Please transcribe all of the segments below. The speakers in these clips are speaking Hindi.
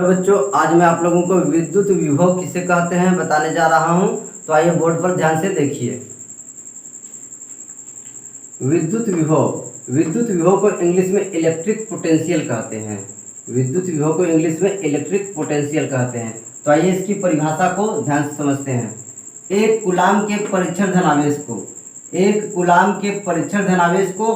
हेलो बच्चों, आज मैं आप लोगों को विद्युत विभव किसे कहते हैं बताने जा रहा हूं। तो आइए बोर्ड पर ध्यान से देखिए। विद्युत विभव को इंग्लिश में इलेक्ट्रिक पोटेंशियल कहते हैं। विद्युत विभव को इंग्लिश में इलेक्ट्रिक पोटेंशियल कहते हैं। तो आइए इसकी परिभाषा को ध्यान से समझते हैं। एक कूलाम के परीक्षण धनावेश को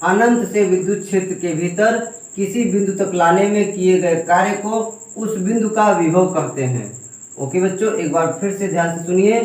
अनंत से विद्युत क्षेत्र के भीतर किसी बिंदु तक लाने में किए गए कार्य को उस बिंदु का विभव कहते हैं। ओके बच्चों, एक बार फिर से ध्यान से सुनिए।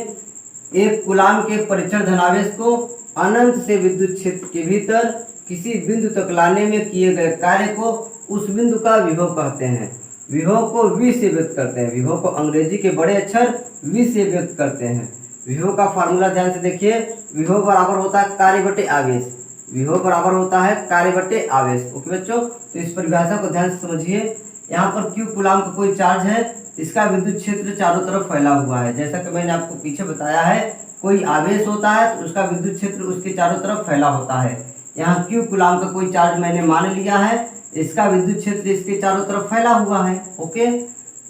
एक कूलाम के परीक्षण धनावेश को अनंत से विद्युत क्षेत्र के भीतर किसी बिंदु तक लाने में किए गए कार्य को उस बिंदु का विभव कहते हैं। विभव को V से व्यक्त करते हैं। विभव को अंग्रेजी के बड़े अक्षर V से व्यक्त करते हैं। विभव का फार्मूला ध्यान से देखिए। विभव बराबर होता है कार्य बटे आवेश। विभव बराबर होता है कार्य बटे आवेश। ओके बच्चों, तो इस परिभाषा को ध्यान से समझिए। यहाँ पर Q कूलाम का कोई चार्ज है, इसका विद्युत क्षेत्र चारों तरफ फैला हुआ है। जैसा कि मैंने आपको पीछे बताया है, कोई आवेश होता है तो उसका विद्युत क्षेत्र उसके चारों तरफ फैला होता है। यहाँ Q कूलाम का कोई चार्ज मैंने मान लिया है, इसका विद्युत क्षेत्र इसके चारों तरफ फैला हुआ है। ओके,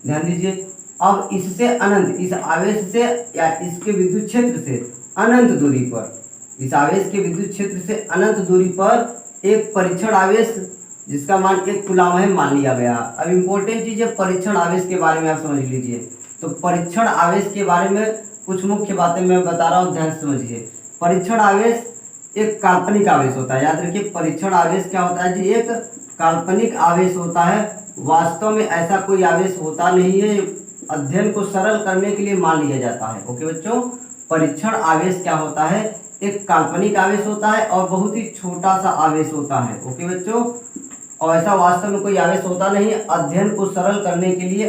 ध्यान दीजिए। अब इससे अनंत, इस आवेश से या इसके विद्युत क्षेत्र से अनंत दूरी पर, इस आवेश के विद्युत क्षेत्र से अनंत दूरी पर एक परीक्षण आवेश जिसका मान 1 कूलाम है मान लिया गया। अब इम्पोर्टेंट चीज है परीक्षण आवेश के बारे में आप समझ लीजिए। तो परीक्षण आवेश के बारे में कुछ मुख्य बातें मैं बता रहा हूँ, ध्यान से समझिए। परीक्षण आवेश एक काल्पनिक आवेश होता है। याद रखिए, परीक्षण आवेश क्या होता है जी? एक काल्पनिक आवेश होता है। वास्तव में ऐसा कोई आवेश होता नहीं है, अध्ययन को सरल करने के लिए मान लिया जाता है। ओके बच्चों, परीक्षण आवेश क्या होता है? एक काल्पनिक आवेश होता है और बहुत ही छोटा सा आवेश होता है। ओके बच्चों, और ऐसा वास्तव में कोई आवेश होता नहीं है, अध्ययन को सरल करने के लिए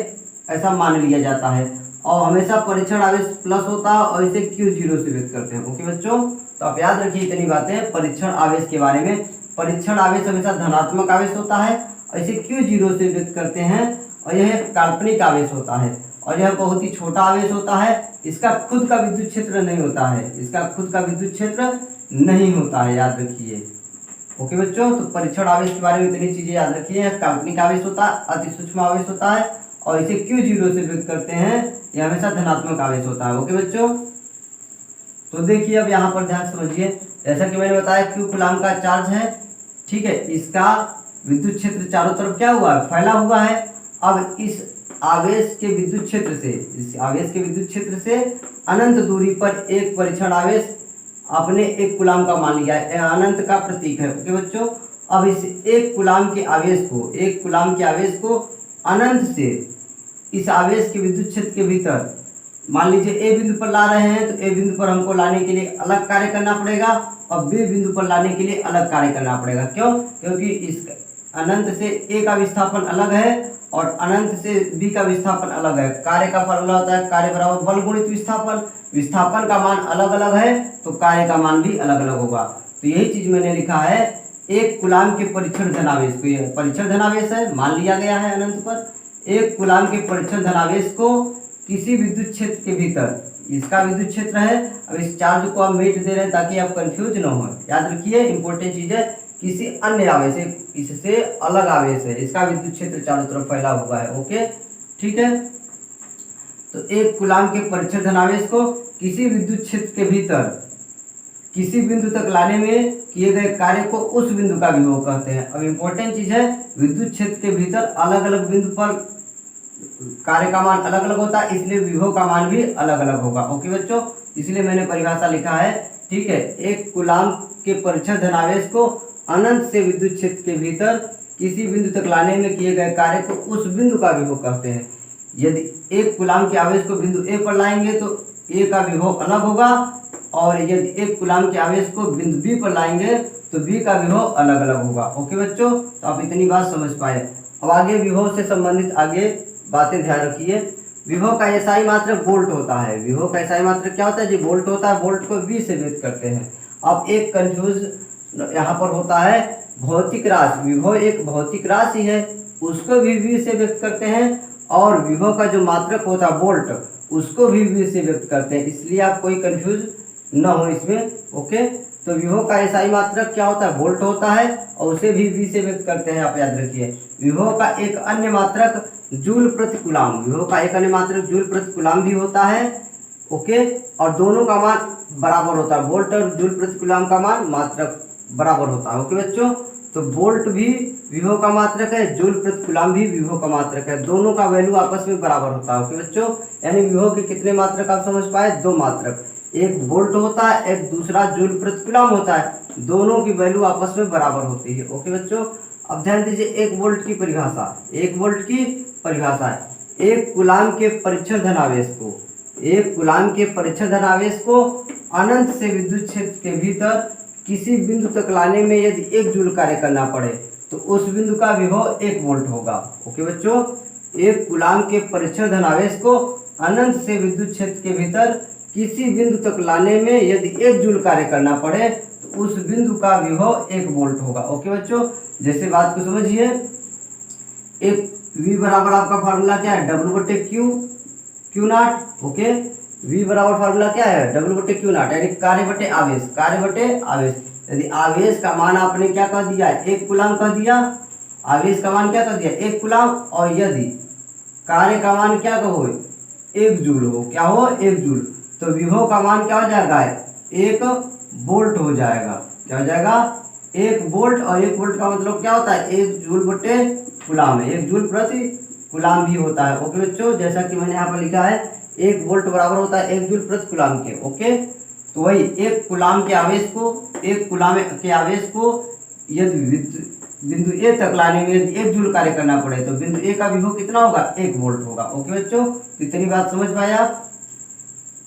ऐसा मान लिया जाता है। और हमेशा परीक्षण आवेश प्लस होता है और इसे Q0 से व्यक्त करते हैं। ओके बच्चों, तो आप याद रखिए इतनी बातें परीक्षण आवेश के बारे में। परीक्षण आवेश हमेशा धनात्मक आवेश होता है और इसे Q0 से व्यक्त करते हैं। और यह काल्पनिक आवेश होता है और यह बहुत ही छोटा आवेश होता है। इसका खुद का विद्युत क्षेत्र नहीं होता है, इसका खुद का विद्युत क्षेत्र नहीं होता है, याद रखिए। ओके बच्चों, तो परीक्षण आवेश के बारे में इतनी चीजें याद रखिए। काल्पनिक आवेश होता है, अति सूक्ष्म आवेश होता है और इसे Q0 से व्यक्त करते हैं। यह हमेशा धनात्मक आवेश होता है। ओके बच्चों, तो देखिए अब यहाँ पर ध्यान समझिए। जैसा कि मैंने बताया Q कूलाम का चार्ज है, ठीक है, इसका विद्युत क्षेत्र चारों तरफ क्या हुआ है? फैला हुआ है। अब इस आवेश के विद्युत क्षेत्र से, इस आवेश के विद्युत क्षेत्र से अनंत दूरी पर एक परीक्षण आवेश आपने 1 कूलाम का मान लिया है, अनंत का प्रतीक है। ओके बच्चों, अब इस 1 कूलाम के आवेश को, 1 कूलाम के आवेश को अनंत से इस आवेश के विद्युत क्षेत्र के भीतर मान लीजिए A बिंदु पर ला रहे हैं, तो A बिंदु पर हमको लाने के लिए अलग कार्य करना पड़ेगा और B बिंदु पर लाने के लिए अलग कार्य करना पड़ेगा। क्यों? क्योंकि इस अनंत से A का विस्थापन अलग है और अनंत से B का विस्थापन अलग है। कार्य का फॉर्मूला होता है कार्य बराबर बल गुणित विस्थापन। विस्थापन का मान अलग अलग है तो कार्य का मान भी अलग अलग होगा। तो यही चीज मैंने लिखा है। 1 कूलाम के परीक्षण धनावेश को, ये परीक्षण धनावेश है, मान लिया गया है अनंत पर। 1 कूलाम के परीक्षण धनावेश को किसी विद्युत क्षेत्र के भीतर, इसका विद्युत क्षेत्र है। अब इस चार्ज को हम मिट दे रहे हैं ताकि आप कंफ्यूज न हो। याद रखिए इंपॉर्टेंट चीज है, किसी अन्य आवेश, इससे अलग आवेश है, इसका विद्युत क्षेत्र चारों तरफ फैला हुआ है। ओके, ठीक है। तो 1 कूलाम के परीक्षण धनावेश को किसी विद्युत क्षेत्र के भीतर किसी बिंदु तक लाने में किए गए कार्य को उस बिंदु का विभव कहते हैं। अब इंपॉर्टेंट चीज है, विद्युत क्षेत्र के भीतर अलग अलग बिंदु पर कार्य का मान अलग अलग होता है, इसलिए विभव का मान भी अलग अलग होगा। ओके बच्चों, इसलिए मैंने परिभाषा लिखा है, ठीक है। 1 कूलाम के परीक्षण धनावेश को अनंत से विद्युत क्षेत्र के भीतर किसी बिंदु तक लाने में किए गए कार्य को उस बिंदु का विभव कहते हैं। यदि 1 कूलाम के आवेश को बिंदु A पर लाएंगे तो A का विभव अलग होगा और यदि 1 कूलाम के आवेश को बिंदु B पर लाएंगे तो B का विभव अलग अलग होगा। ओके बच्चों, तो आप इतनी बात समझ पाए। अब आगे विभव से संबंधित आगे बातें ध्यान रखिए। विभव का एसआई मात्रक वोल्ट होता है। विभव का एसआई मात्रक क्या होता है जी? वोल्ट होता है। वोल्ट को V से व्यक्त करते हैं। अब एक कंफ्यूज यहाँ पर होता है, भौतिक राशि, विभव एक भौतिक राशि है, उसको भी V से व्यक्त करते हैं और विभव का जो मात्रक होता है वोल्ट, उसको भी V से व्यक्त करते हैं। इसलिए आप कोई कंफ्यूज न हो इसमें। ओके, तो विभव का एसआई मात्रक क्या होता है, वोल्ट होता है, और उसे भी वी से व्यक्त करते हैं, आप याद रखिए। विभव का एक अन्य मात्रक जूल प्रति कूलाम, विभव का एक अन्य मात्रक जूल प्रति कूलाम भी होता है, ओके। और दोनों का मान बराबर होता है, वोल्ट और जूल प्रति कूलाम का मान मात्रक बराबर होता है, ओके बच्चों। तो वोल्ट भी विभव का मात्रक है, जूल प्रति कूलाम भी विभव का मात्रक है, दोनों का वैल्यू आपस में बराबर होता है, ओके बच्चों। यानी विभव के कितने मात्रक आप समझ पाए, दो मात्रक, एक वोल्ट होता है, एक दूसरा जूल प्रति कूलाम होता है, दोनों की वैल्यू आपस में बराबर होती है, ओके बच्चों। अब ध्यान दीजिए, एक वोल्ट की परिभाषा, एक वोल्ट की परिभाषा है, एक कूलाम के परीक्षण धनावेश को, एक कूलाम के परीक्षण धनावेश को अनंत से विद्युत क्षेत्र के भीतर किसी बिंदु तक लाने में यदि 1 जूल कार्य करना पड़े तो उस बिंदु का विभव 1 वोल्ट होगा, ओके बच्चों। एक कूलाम के परीक्षण धनावेश को अनंत से विद्युत क्षेत्र के भीतर किसी बिंदु तक लाने में यदि 1 जूल कार्य करना पड़े तो उस बिंदु का विभव 1 वोल्ट होगा, ओके बच्चों। जैसे बात को समझिए, एक V बराबर आपका फार्मूला क्या है, W/Q Q not, okay. V बराबर फार्मूला क्या है, W/Q नॉट, यानी कार्य बटे आवेश, कार्य बटे आवेश। यदि आवेश का मान आपने क्या कह दिया, 1 कूलाम कह दिया, आवेश का मान क्या कह दिया, 1 कूलाम, और यदि कार्य का मान क्या कहो, 1 जूल हो, क्या हो, 1 जूल, तो विभव का मान क्या हो जाएगा, 1 वोल्ट हो जाएगा, क्या हो जाएगा, 1 वोल्ट। और 1 वोल्ट का मतलब क्या होता है, 1 जूल बटे कूलाम है, 1 जूल प्रति कूलाम भी होता है, ओके बच्चों। जैसा कि मैंने यहाँ पर लिखा है, 1 वोल्ट बराबर होता है 1 जूल प्रति कूलाम के, ओके। तो वही 1 कूलाम के आवेश को, 1 कूलाम के आवेश को यदि बिंदु ए तक लाने में यदि 1 जूल कार्य करना पड़े तो बिंदु ए का विभव कितना होगा, 1 वोल्ट होगा, ओके बच्चों। इतनी बात समझ पाए आप।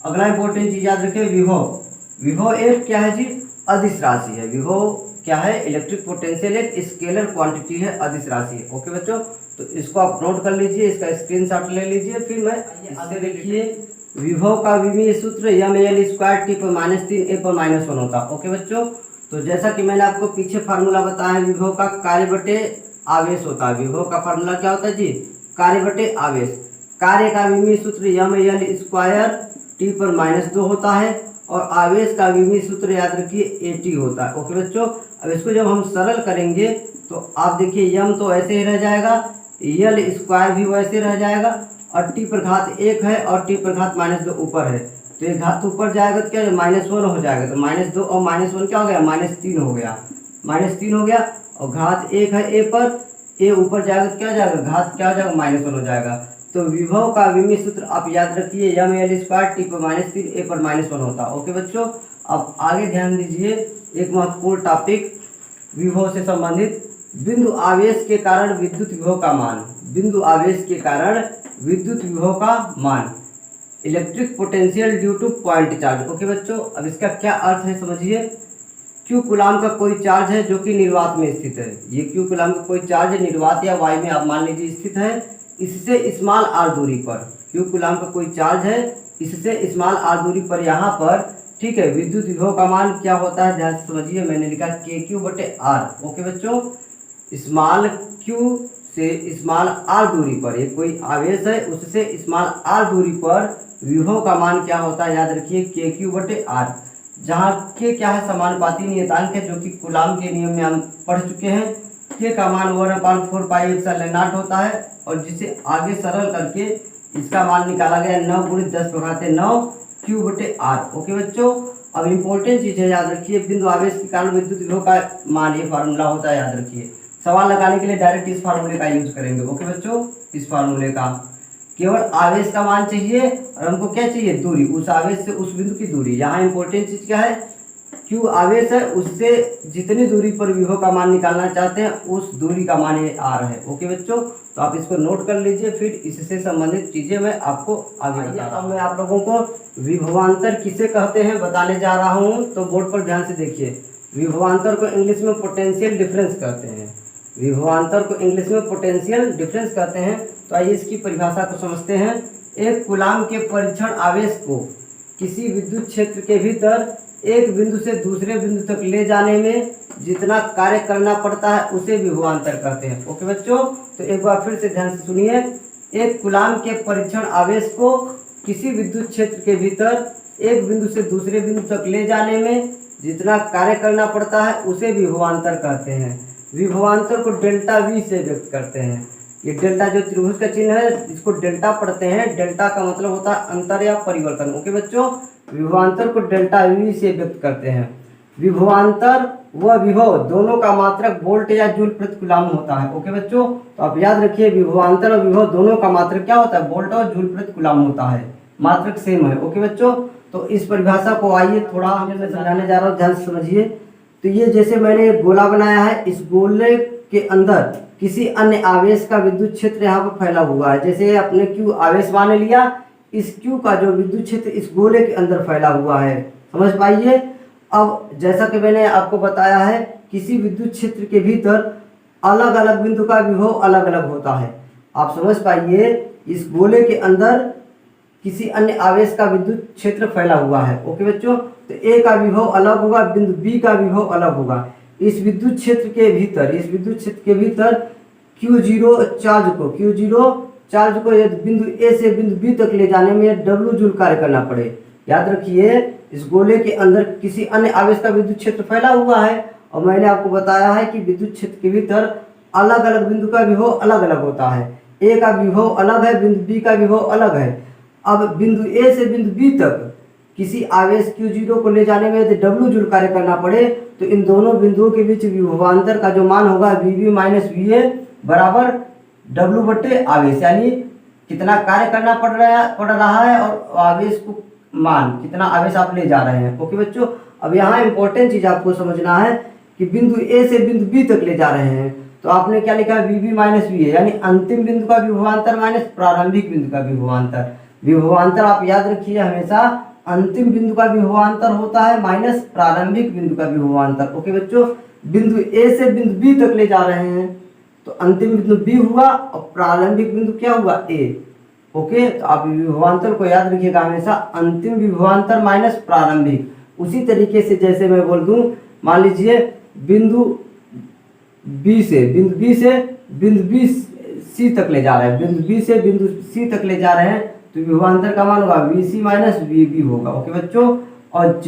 अगला इंपॉर्टेंट चीज याद रखें, विभव, विभव एक क्या है जी, अदिश राशि है। विभव क्या है, इलेक्ट्रिक पोटेंशियल एक स्केलर क्वांटिटी है, अदिश राशि है, ओके बच्चों। तो इसको आप नोट कर लीजिए, इसका स्क्रीनशॉट ले लीजिए। फिर मैं आगे देखिए, विभव का विमीय सूत्र mL² T/-3 A/-1 होता है, ओके बच्चों। तो जैसा कि मैंने आपको पीछे फार्मूला बताया, विभव का कार्य बटे आवेश होता है। विभव का फार्मूला क्या होता है जी, कार्य बटे आवेश। कार्य का विमीय सूत्र mL² T/-2 होता है, और आवेश का विमीय सूत्र याद रखिए AT होता है, ओके बच्चों। अब इसको जब हम सरल करेंगे तो आप देखिए, m तो ऐसे ही रह जाएगा, L² भी वैसे रह जाएगा, और T/1 है और T/-2 ऊपर है, तो ये घात ऊपर जाएगा तो क्या है, -1 हो जाएगा, तो -2 और -1 क्या हो गया, -3 हो गया, -3 हो गया। और घात 1 है ए पर, ए ऊपर जाएगा तो क्या हो जाएगा, घात क्या हो जाएगा, -1 हो जाएगा। तो विभव का विमीय सूत्र आप याद रखिए, mL² T/-3 A/-1 होता है, ओके बच्चों। अब आगे ध्यान दीजिए, एक महत्वपूर्ण टॉपिक विभव से संबंधित, बिंदु आवेश के कारण विद्युत विभव का मान, बिंदु आवेश के कारण विद्युत विभव का मान, electric potential due two point charge, okay बच्चों। अब इसका क्या अर्थ है समझिए, क्यू कूलाम का कोई चार्ज है जो कि निर्वात में स्थित है, ये क्यू कूलाम का कोई चार्ज है निर्वात या वाई में आप मान लीजिए स्थित है, इससे स्मॉल आर दूरी पर, क्यू कूलाम का कोई चार्ज है, इससे स्मॉल आर दूरी पर यहाँ पर, ठीक है। विद्युत विभव का मान क्या होता है, ध्यान से समझिए, मैंने लिखा KQ/R, ओके बच्चों। स्मॉल क्यू से स्मॉल आर दूरी पर, ये कोई आवेश है, उससे स्मॉल आर दूरी पर विभव का मान क्या होता है, याद रखिए KQ/R, जहाँ के क्या है, समानुपाती नियतांक है, जो कि कूलाम के नियम में हम पढ़ चुके हैं। के का मान 1/4πε0 होता है, और जिसे आगे सरल करके इसका मान निकाला गया 9 × 10⁻9 Q/R, ओके बच्चों। अब इम्पोर्टेंट चीज है, याद रखिए, बिंदु आवेश के कारण विद्युत विभव का मान, ये फार्मूला होता है, याद रखिए। सवाल लगाने के लिए डायरेक्ट इस फार्मूले का यूज करेंगे, ओके बच्चों। इस फार्मूले का केवल आवेश का मान चाहिए, और हमको क्या चाहिए, दूरी, उस आवेश से उस बिंदु की दूरी। यहाँ इंपॉर्टेंट चीज क्या है, क्यू आवेश है, उससे जितनी दूरी पर विभव का मान निकालना चाहते हैं उस दूरी का मान ये आर है, ओके बच्चों। तो आप इसको नोट कर लीजिए, फिर इससे संबंधित चीजें मैं आपको आगे बता रहा हूँ। मैं आप लोगों को विभवांतर किसे कहते हैं बताने जा रहा हूँ, तो बोर्ड पर ध्यान से देखिए। विभवांतर को इंग्लिश में पोटेंशियल डिफरेंस कहते हैं, विभवांतर को इंग्लिश में पोटेंशियल डिफरेंस कहते हैं। तो आइए इसकी परिभाषा को समझते हैं। एक कूलाम के परीक्षण आवेश को किसी विद्युत क्षेत्र के भीतर एक बिंदु से दूसरे बिंदु तक ले जाने में जितना कार्य करना पड़ता है उसे विभवांतर कहते हैं, ओके बच्चों। तो एक बार फिर से ध्यान से सुनिए, एक कूलाम के परीक्षण आवेश को किसी विद्युत क्षेत्र के भीतर एक बिंदु से दूसरे बिंदु तक ले जाने में जितना कार्य करना पड़ता है उसे विभवांतर कहते हैं। विभवांतर को डेल्टा वी से व्यक्त करते हैं। ये डेल्टा जो त्रिभुज का चिन्ह है इसको डेल्टा पढ़ते हैं। डेल्टा का मतलब होता है अंतर या परिवर्तन। ओके बच्चों, विभवांतर को डेल्टा वी से व्यक्त करते हैं। विभवांतर व विभव दोनों का मात्रक वोल्ट या जूल प्रति कूलम होता है। ओके बच्चों, तो आप याद रखिए विभवांतर और विभव दोनों का मात्रक क्या होता है, वोल्ट और जूल प्रति कूलम होता है, मात्रक सेम है। ओके बच्चों, तो इस परिभाषा को आइए थोड़ा मैं समझाने जा रहा हूँ, ध्यान से समझिए। तो ये जैसे मैंने एक गोला बनाया है, इस गोले के अंदर किसी अन्य आवेश का विद्युत क्षेत्र यहाँ पर फैला हुआ है। जैसे अपने क्यू आवेश मान लिया, इस क्यू का जो विद्युत क्षेत्र इस गोले के अंदर फैला हुआ है, समझ पाइए। अब जैसा कि मैंने आपको बताया है, किसी विद्युत क्षेत्र के भीतर अलग अलग बिंदु का विभव अलग अलग होता है। आप समझ पाइए, इस गोले के अंदर किसी अन्य आवेश का विद्युत क्षेत्र फैला हुआ है। ओके बच्चों, तो ए का विभव अलग होगा, बिंदु बी का विभव अलग होगा। इस विद्युत क्षेत्र के भीतर Q0 चार्ज को यदि बिंदु ए से बिंदु बी तक ले जाने में W जूल कार्य करना पड़े। याद रखिए, इस गोले के अंदर किसी अन्य आवेश का विद्युत क्षेत्र फैला हुआ है और मैंने आपको बताया है कि विद्युत क्षेत्र के भीतर अलग अलग बिंदु का विभव अलग अलग होता है। ए का विभव अलग है, बिंदु बी का विभव अलग है। अब बिंदु ए से बिंदु बी तक किसी आवेश Q0 को ले जाने में यदि W जूल कार्य करना पड़े तो इन दोनों बिंदुओं के बीच विभवांतर का जो मान होगा VB माइनस VA बराबर W बटे आवेश, यानी कितना कार्य करना पड़ रहा है और आवेश को मान कितना आवेश आप ले जा रहे हैं। ओके बच्चों, अब यहाँ इंपॉर्टेंट चीज आपको समझना है कि बिंदु ए से बिंदु बी तक ले जा रहे हैं, तो आपने क्या लिखा है, VB माइनस VA, यानी अंतिम बिंदु का विभवांतर माइनस प्रारंभिक बिंदु का विभवांतर। विभवांतर आप याद रखिए, हमेशा अंतिम बिंदु का विभवांतर होता है माइनस प्रारंभिक बिंदु का विभवांतर। ओके बच्चों, बिंदु ए से बिंदु बी तक ले जा रहे हैं तो अंतिम बिंदु बी हुआ और प्रारंभिक बिंदु क्या हुआ, ए। ओके, तो आप विभवांतर को याद रखिएगा हमेशा अंतिम विभवांतर माइनस प्रारंभिक। उसी तरीके से जैसे मैं बोल दूं, मान लीजिए बिंदु बी से बिंदु बी सी तक ले जा रहे हैं, बिंदु बी से बिंदु सी तक ले जा रहे हैं, तो विभवांतर का मान होगा VC माइनस VB होगा। ओके बच्चों, और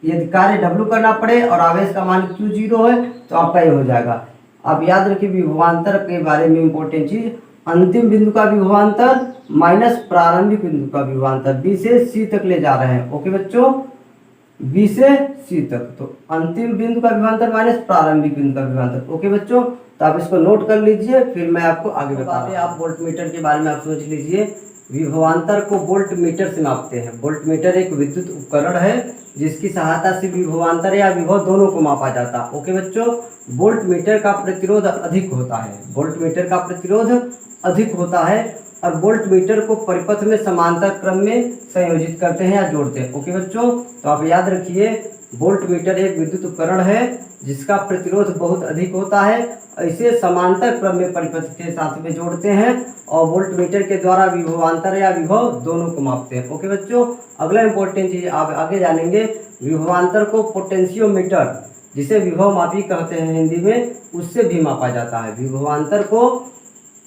यदि कार्य W करना पड़े और आवेश का मान Q0 है तो आपका ये हो जाएगा। आप याद रखिए विभवांतर के बारे में इंपॉर्टेंट चीज, अंतिम बिंदु का विभवांतर माइनस प्रारंभिक बिंदु का विभवांतर, B से C तक ले जा रहे हैं। ओके बच्चों, B से C तक, तो अंतिम बिंदु का विभवांतर माइनस प्रारंभिक बिंदु का विभवांतर। ओके बच्चों, तो आप इसको नोट कर लीजिए, फिर मैं आपको आगे बता रहा हूं। आप वोल्टमीटर के बारे में आप सोच लीजिए। विभवांतर को वोल्टमीटर से मापते हैं। वोल्टमीटर एक विद्युत उपकरण है जिसकी सहायता से विभवांतर या विभव दोनों को मापा जाता है। ओके बच्चों, वोल्टमीटर का प्रतिरोध अधिक होता है, वोल्टमीटर का प्रतिरोध अधिक होता है और वोल्टमीटर को परिपथ में समांतर क्रम में संयोजित करते हैं या जोड़ते हैं। ओके बच्चों, तो आप याद रखिए वोल्टमीटर एक विद्युत उपकरण है जिसका प्रतिरोध बहुत अधिक होता है, इसे समांतर क्रम में परिपथ के साथ में जोड़ते हैं और वोल्टमीटर के द्वारा विभवांतर या विभव दोनों को मापते हैं। ओके बच्चों, अगला इंपॉर्टेंट चीज आप आगे जानेंगे, विभवांतर को पोटेंशियोमीटर जिसे विभव मापी कहते हैं हिंदी में, उससे भी मापा जाता है। विभवांतर को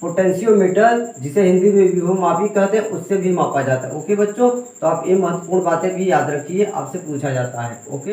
पोटेंशियोमीटर जिसे हिंदी में विभव मापी कहते हैं उससे भी मापा जाता है। ओके बच्चों, तो आप ये महत्वपूर्ण बातें भी याद रखिए, आपसे पूछा जाता है। ओके।